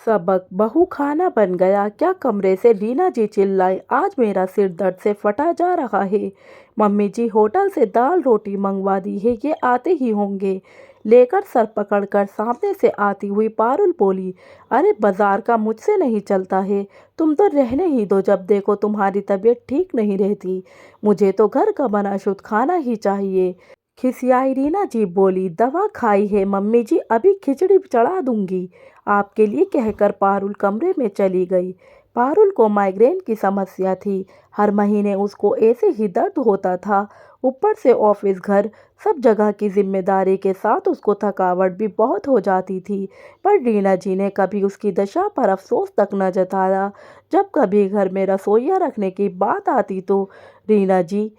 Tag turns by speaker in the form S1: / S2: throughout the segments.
S1: सबक बहू खाना बन गया क्या कमरे से रीना जी चिल्लाई। आज मेरा सिर दर्द से फटा जा रहा है। मम्मी जी होटल से दाल रोटी मंगवा दी है, ये आते ही होंगे। लेकर सर पकड़कर सामने से आती हुई पारुल बोली, अरे बाजार का मुझसे नहीं चलता है, तुम तो रहने ही दो, जब देखो तुम्हारी तबीयत ठीक नहीं रहती। मुझे तो घर का बना शुद्ध खाना ही चाहिए। खिसियाई रीना जी बोली, दवा खाई है मम्मी जी, अभी खिचड़ी चढ़ा दूंगी आपके लिए, कहकर पारुल कमरे में चली गई। पारुल को माइग्रेन की समस्या थी। हर महीने उसको ऐसे ही दर्द होता था। ऊपर से ऑफिस घर सब जगह की जिम्मेदारी के साथ उसको थकावट भी बहुत हो जाती थी। पर रीना जी ने कभी उसकी दशा पर अफसोस तक न जताया। जब कभी घर में रसोइया रखने की बात आती तो रीना जी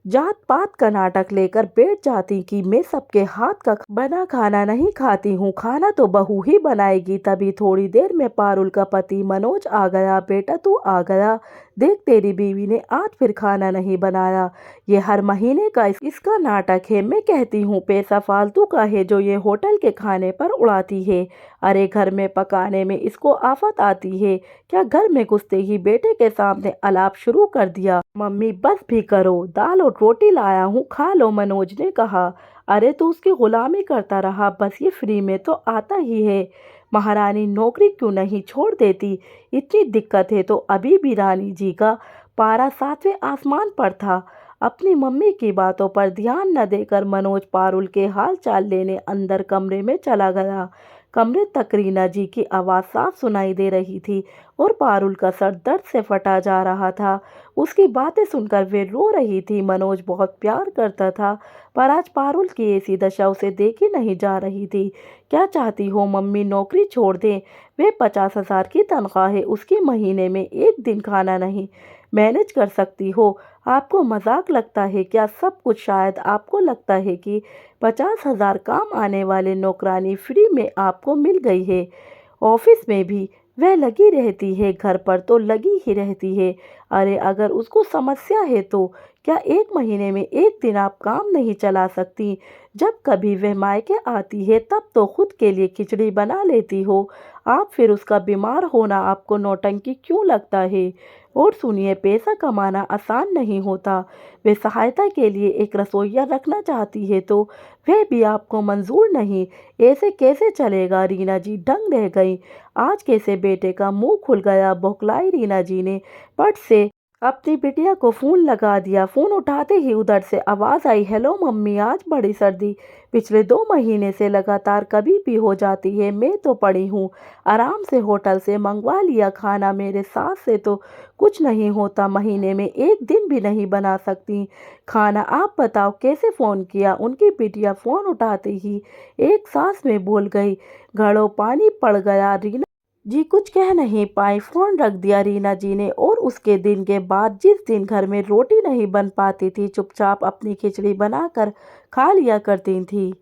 S1: जात पात का नाटक लेकर बैठ जाती कि मैं सबके हाथ का बना खाना नहीं खाती हूँ, खाना तो बहू ही बनाएगी। तभी थोड़ी देर में पारुल का पति मनोज आ गया। बेटा तू आ गया, देख तेरी बीवी ने आज फिर खाना नहीं बनाया। ये हर महीने का इसका नाटक है। मैं कहती हूँ पैसा फालतू का है जो ये होटल के खाने पर उड़ाती है। अरे घर में पकाने में इसको आफत आती है। क्या घर में घुसते ही बेटे के सामने अलाप शुरू कर दिया। मम्मी बस भी करो, दाल और रोटी लाया हूँ, खा लो, मनोज ने कहा। अरे तू उसकी गुलामी करता रहा, बस ये फ्री में तो आता ही है। महारानी नौकरी क्यों नहीं छोड़ देती। इतनी दिक्कत है तो अभी भी रानी जी का पारा सातवें आसमान पर था। अपनी मम्मी की बातों पर ध्यान न देकर मनोज पारुल के हाल चाल लेने अंदर कमरे में चला गया। कमरे तक रीना जी की आवाज़ साफ सुनाई दे रही थी और पारुल का सर दर्द से फटा जा रहा था। उसकी बातें सुनकर वे रो रही थी। मनोज बहुत प्यार करता था, पर आज पारुल की ऐसी दशा उसे देखी नहीं जा रही थी। क्या चाहती हो मम्मी, नौकरी छोड़ दें? वे 50,000 की तनख्वाह है उसकी, महीने में एक दिन खाना नहीं मैनेज कर सकती हो? आपको मजाक लगता है क्या सब कुछ? शायद आपको लगता है कि 50,000 काम आने वाले नौकरानी फ्री में आपको मिल गई है। ऑफिस में भी वह लगी रहती है, घर पर तो लगी ही रहती है। अरे अगर उसको समस्या है तो क्या एक महीने में एक दिन आप काम नहीं चला सकती? जब कभी वह मायके आती है तब तो खुद के लिए खिचड़ी बना लेती हो आप, फिर उसका बीमार होना आपको नौटंकी क्यों लगता है? और सुनिए, पैसा कमाना आसान नहीं होता। वे सहायता के लिए एक रसोइया रखना चाहती है तो वह भी आपको मंजूर नहीं। ऐसे कैसे चलेगा? रीना जी दंग रह गई। आज कैसे बेटे का मुंह खुल गया। बौखलाई रीना जी ने पट से अपनी बिटिया को फोन लगा दिया। फोन उठाते ही उधर से आवाज आई, हेलो मम्मी, आज बड़ी सर्दी पिछले 2 महीने से लगातार कभी भी हो जाती है। मैं तो पड़ी हूँ आराम से, होटल से मंगवा लिया खाना, मेरे सास से तो कुछ नहीं होता, महीने में एक दिन भी नहीं बना सकती खाना। आप बताओ कैसे? फ़ोन किया। उनकी बिटिया फ़ोन उठाते ही एक सांस में बोल गई, घड़ों पानी पड़ गया। रीना जी कुछ कह नहीं पाई, फ़ोन रख दिया रीना जी ने। और उसके दिन के बाद जिस दिन घर में रोटी नहीं बन पाती थी, चुपचाप अपनी खिचड़ी बनाकर खा लिया करती थी।